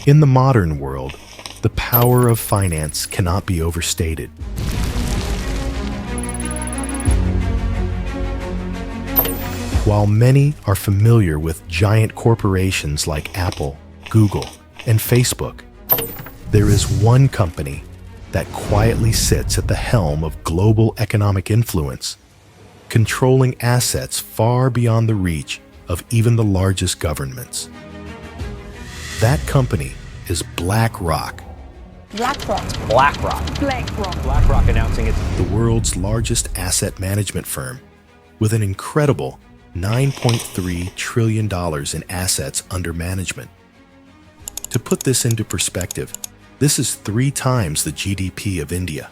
In the modern world, the power of finance cannot be overstated. While many are familiar with giant corporations like Apple, Google, and Facebook, there is one company that quietly sits at the helm of global economic influence, controlling assets far beyond the reach of even the largest governments. That company is BlackRock, BlackRock announcing it's the world's largest asset management firm, with an incredible $9.3 trillion in assets under management. To put this into perspective, this is 3 times the GDP of India,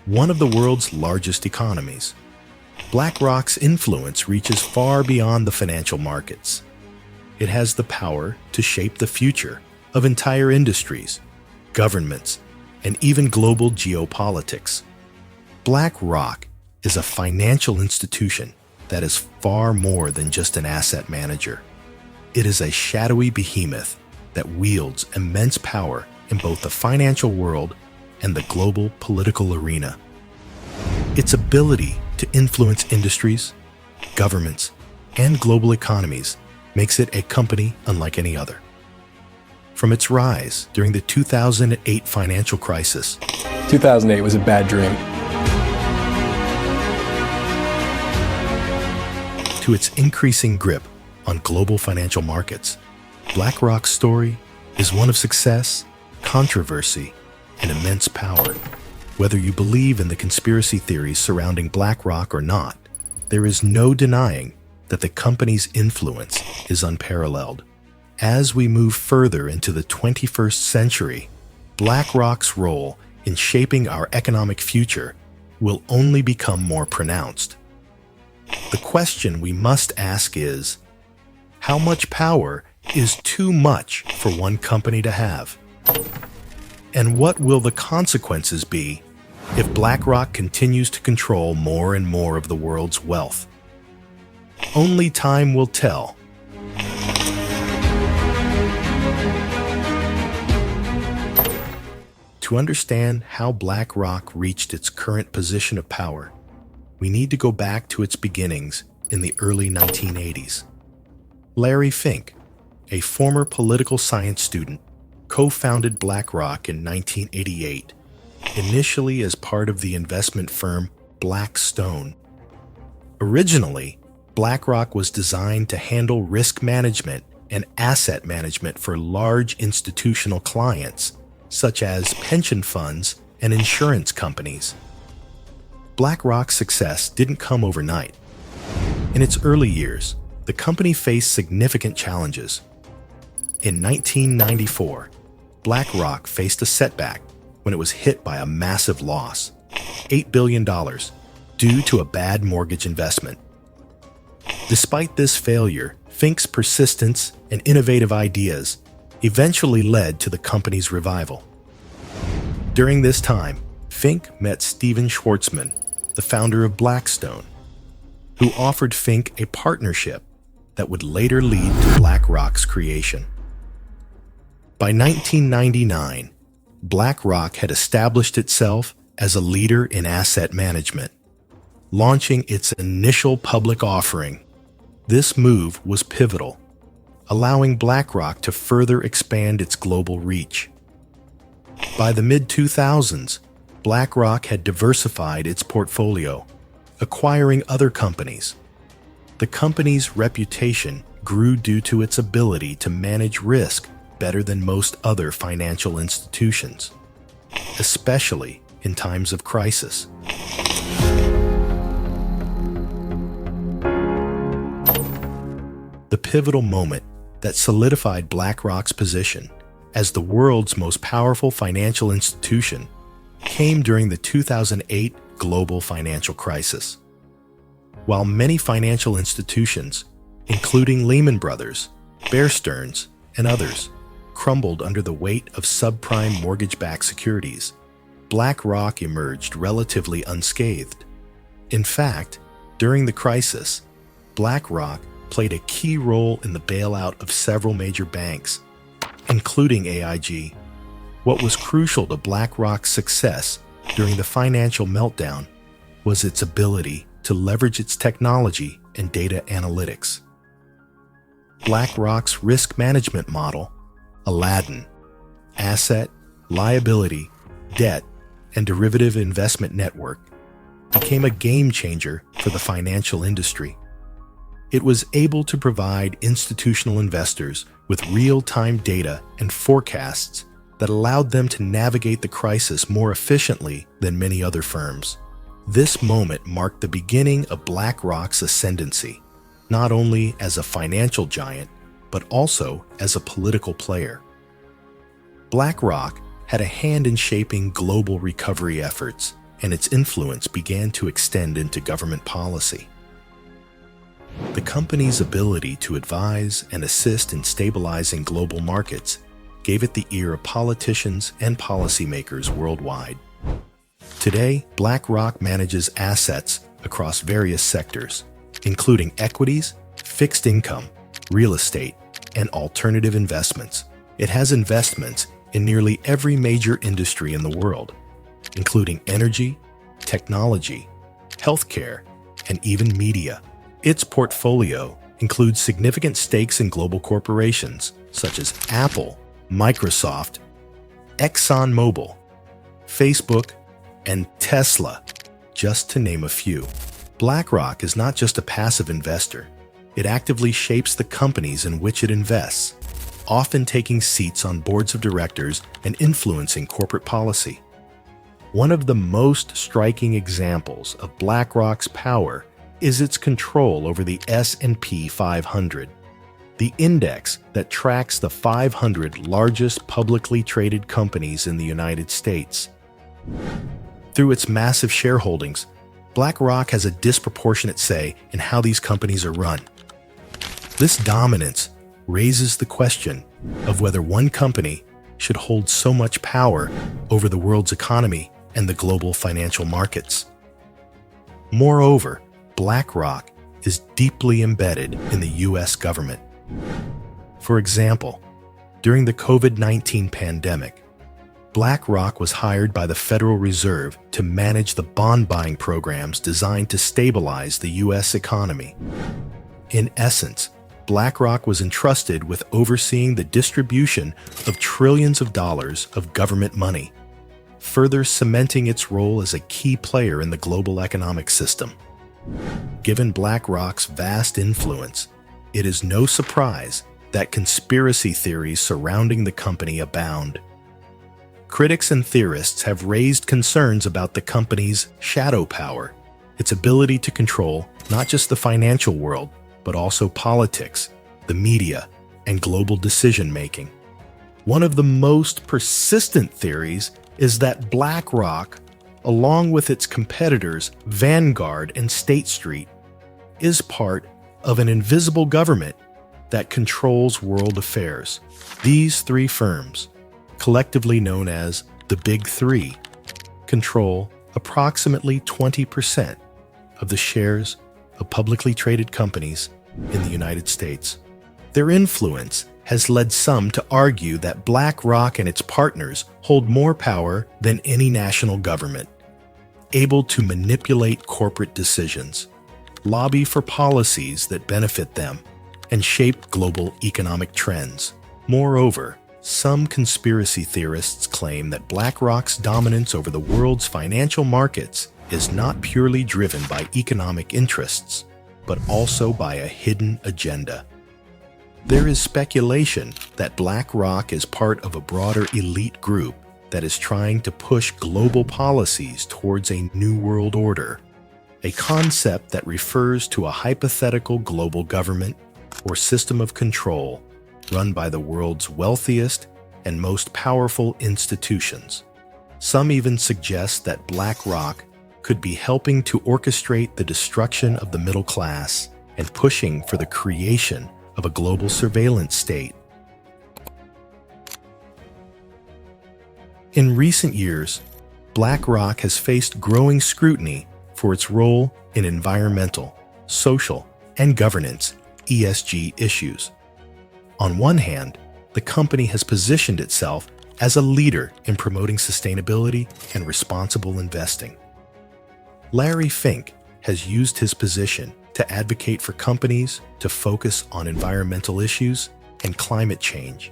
one of the world's largest economies. BlackRock's influence reaches far beyond the financial markets. It has the power to shape the future of entire industries, governments, and even global geopolitics. BlackRock is a financial institution that is far more than just an asset manager. It is a shadowy behemoth that wields immense power in both the financial world and the global political arena. Its ability to influence industries, governments, and global economies makes it a company unlike any other. From its rise during the 2008 financial crisis, 2008 was a bad dream. to its increasing grip on global financial markets, BlackRock's story is one of success, controversy, and immense power. Whether you believe in the conspiracy theories surrounding BlackRock or not, there is no denying that the company's influence is unparalleled. As we move further into the 21st century, BlackRock's role in shaping our economic future will only become more pronounced. The question we must ask is, how much power is too much for one company to have? And what will the consequences be if BlackRock continues to control more and more of the world's wealth? Only time will tell. To understand how BlackRock reached its current position of power, we need to go back to its beginnings in the early 1980s. Larry Fink, a former political science student, co-founded BlackRock in 1988, initially as part of the investment firm Blackstone. Originally, BlackRock was designed to handle risk management and asset management for large institutional clients, such as pension funds and insurance companies. BlackRock's success didn't come overnight. In its early years, the company faced significant challenges. In 1994, BlackRock faced a setback when it was hit by a massive loss, $8 billion, due to a bad mortgage investment. Despite this failure, Fink's persistence and innovative ideas eventually led to the company's revival. During this time, Fink met Stephen Schwarzman, the founder of Blackstone, who offered Fink a partnership that would later lead to BlackRock's creation. By 1999, BlackRock had established itself as a leader in asset management, launching its initial public offering. This move was pivotal, allowing BlackRock to further expand its global reach. By the mid-2000s, BlackRock had diversified its portfolio, acquiring other companies. The company's reputation grew due to its ability to manage risk better than most other financial institutions, especially in times of crisis. The pivotal moment that solidified BlackRock's position as the world's most powerful financial institution came during the 2008 global financial crisis. While many financial institutions, including Lehman Brothers, Bear Stearns, and others, crumbled under the weight of subprime mortgage-backed securities, BlackRock emerged relatively unscathed. In fact, during the crisis, BlackRock played a key role in the bailout of several major banks, including AIG. What was crucial to BlackRock's success during the financial meltdown was its ability to leverage its technology and data analytics. BlackRock's risk management model, Aladdin, asset, liability, debt, and derivative investment network, became a game changer for the financial industry. It was able to provide institutional investors with real-time data and forecasts that allowed them to navigate the crisis more efficiently than many other firms. This moment marked the beginning of BlackRock's ascendancy, not only as a financial giant, but also as a political player. BlackRock had a hand in shaping global recovery efforts, and its influence began to extend into government policy. The company's ability to advise and assist in stabilizing global markets gave it the ear of politicians and policymakers worldwide. Today, BlackRock manages assets across various sectors, including equities, fixed income, real estate, and alternative investments. It has investments in nearly every major industry in the world, including energy, technology, healthcare, and even media. Its portfolio includes significant stakes in global corporations such as Apple, Microsoft, ExxonMobil, Facebook, and Tesla, just to name a few. BlackRock is not just a passive investor. It actively shapes the companies in which it invests, often taking seats on boards of directors and influencing corporate policy. One of the most striking examples of BlackRock's power is its control over the S&P 500, the index that tracks the 500 largest publicly traded companies in the United States. Through its massive shareholdings, BlackRock has a disproportionate say in how these companies are run. This dominance raises the question of whether one company should hold so much power over the world's economy and the global financial markets. Moreover, BlackRock is deeply embedded in the U.S. government. For example, during the COVID-19 pandemic, BlackRock was hired by the Federal Reserve to manage the bond buying programs designed to stabilize the U.S. economy. In essence, BlackRock was entrusted with overseeing the distribution of trillions of dollars of government money, further cementing its role as a key player in the global economic system. Given BlackRock's vast influence, it is no surprise that conspiracy theories surrounding the company abound. Critics and theorists have raised concerns about the company's shadow power, its ability to control not just the financial world, but also politics, the media, and global decision-making. One of the most persistent theories is that BlackRock, along with its competitors Vanguard and State Street, is part of an invisible government that controls world affairs. These three firms, collectively known as the Big Three, control approximately 20% of the shares of publicly traded companies in the United States. Their influence has led some to argue that BlackRock and its partners hold more power than any national government, able to manipulate corporate decisions, lobby for policies that benefit them, and shape global economic trends. Moreover, some conspiracy theorists claim that BlackRock's dominance over the world's financial markets is not purely driven by economic interests, but also by a hidden agenda. There is speculation that BlackRock is part of a broader elite group that is trying to push global policies towards a new world order, a concept that refers to a hypothetical global government or system of control run by the world's wealthiest and most powerful institutions. Some even suggest that BlackRock could be helping to orchestrate the destruction of the middle class and pushing for the creation of a global surveillance state. In recent years, BlackRock has faced growing scrutiny for its role in environmental, social, and governance (ESG) issues. On one hand, the company has positioned itself as a leader in promoting sustainability and responsible investing. Larry Fink has used his position to advocate for companies to focus on environmental issues and climate change,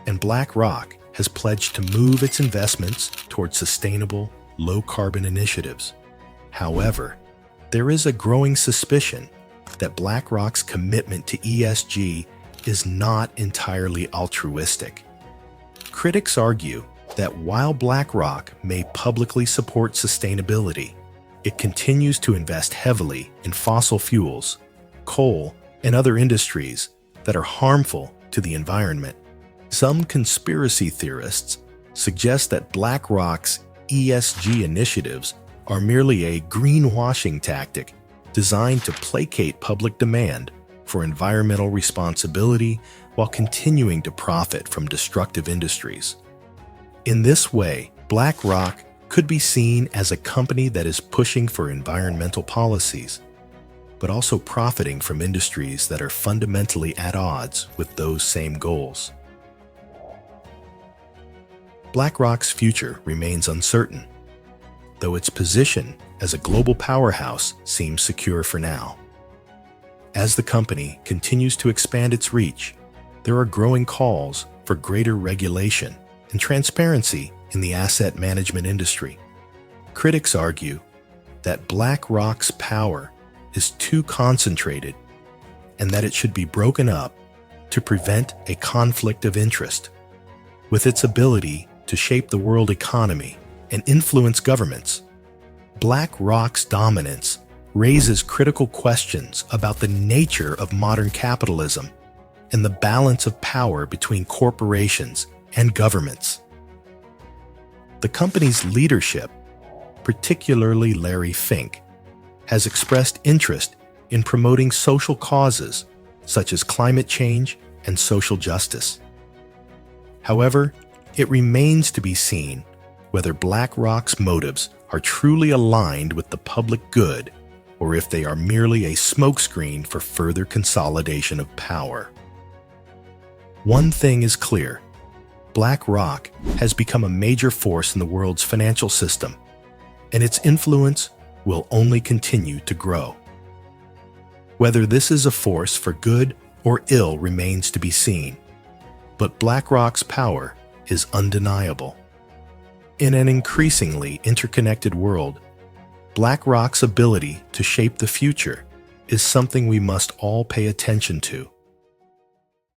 and BlackRock has pledged to move its investments towards sustainable, low-carbon initiatives. However, there is a growing suspicion that BlackRock's commitment to ESG is not entirely altruistic. Critics argue that while BlackRock may publicly support sustainability, it continues to invest heavily in fossil fuels, coal, and other industries that are harmful to the environment. Some conspiracy theorists suggest that BlackRock's ESG initiatives are merely a greenwashing tactic designed to placate public demand for environmental responsibility while continuing to profit from destructive industries. In this way, BlackRock could be seen as a company that is pushing for environmental policies, but also profiting from industries that are fundamentally at odds with those same goals. BlackRock's future remains uncertain, though its position as a global powerhouse seems secure for now. As the company continues to expand its reach, there are growing calls for greater regulation and transparency in the asset management industry. Critics argue that BlackRock's power is too concentrated and that it should be broken up to prevent a conflict of interest. With its ability to shape the world economy and influence governments, BlackRock's dominance raises critical questions about the nature of modern capitalism and the balance of power between corporations and governments. The company's leadership, particularly Larry Fink, has expressed interest in promoting social causes such as climate change and social justice. However, it remains to be seen whether BlackRock's motives are truly aligned with the public good or if they are merely a smokescreen for further consolidation of power. One thing is clear: BlackRock has become a major force in the world's financial system, and its influence will only continue to grow. Whether this is a force for good or ill remains to be seen, but BlackRock's power is undeniable. In an increasingly interconnected world, BlackRock's ability to shape the future is something we must all pay attention to.